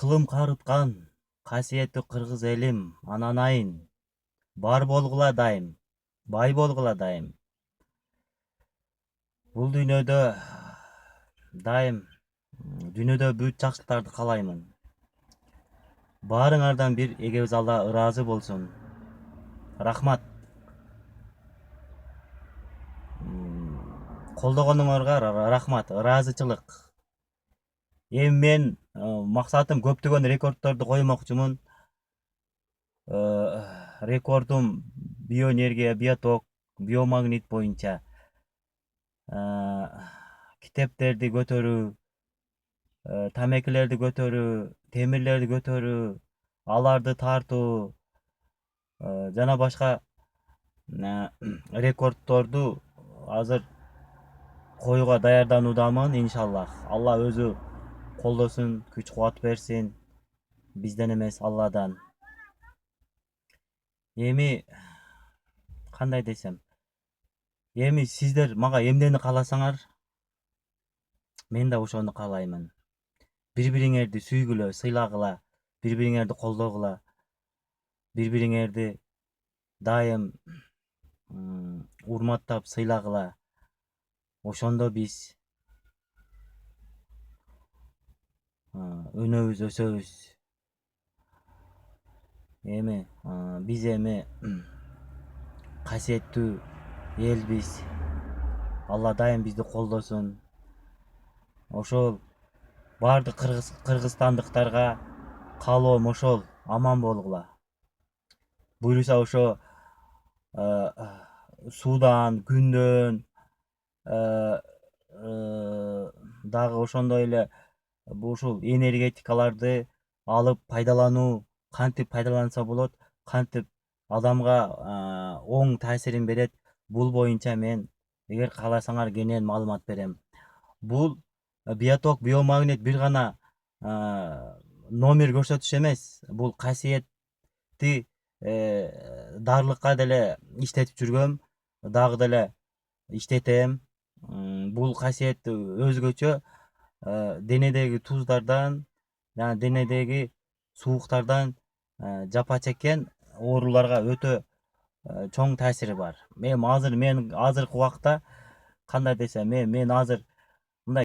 кылым карыткан касиеттүү кыргыз элим ананайын бар болгула дайым, бай болгула дайым. Бул дүйнөдө дайым дүйнөдө бүт жакшылыктарды каалаймын. Баарыңардан бир эгебиз Алла ыраазы болсун. Рахмат. Колдогонуңарга рахмат, ыраазычылык. Эми мен максатым көптөгөн рекордторду коймокчумун. Рекордум биоэнергия, биоток, биомагнит боюнча китептерди көтөрүү, тамекилерди көтөрүү, темирлерди көтөрүү, аларды тартуу жана башка рекордторду азыр коюуга даярдануудамын, иншаллах. Алла өзү колдосун, күч кубат берсин. Бизден эмес, Алладан. Эми кандай десем, эми сиздер мага эмнени кааласаңар, мен да ошону каалаймын. Бири-бириңерди сүйгүлө, сыйлагыла, бири-бириңерди колдогула, бири-бириңерди дайым урматтап, сыйлагыла. Ошондо биз өнөбүз, өсөбүз. Эми биз эми касиеттүү элбиз. Алла дайым бизди колдосун. Ошол баардык кыргызстандыктарга каалоом ошол, аман болгула. Буюрса ошо суудан, күндөн дагы ошондой эле ушул энергетикаларды алып пайдалануу, кантип пайдаланса болот, кантип адамга оң таасирин берет. Бул боюнча мен эгер кааласаңар кенен маалымат берем. Бул биоток, биомагнит бир гана номер көрсөтүш эмес. Бул касиетти дарылыкка деле иштетип жүргөм, дагы деле иштетем. Бул касиет өзгөчө денедеги туздардан, жана денедеги сууктардан жапа чеккен ооруларга өтө чоң таасири бар. Мен азыркы убакта кандай десем, мен азыр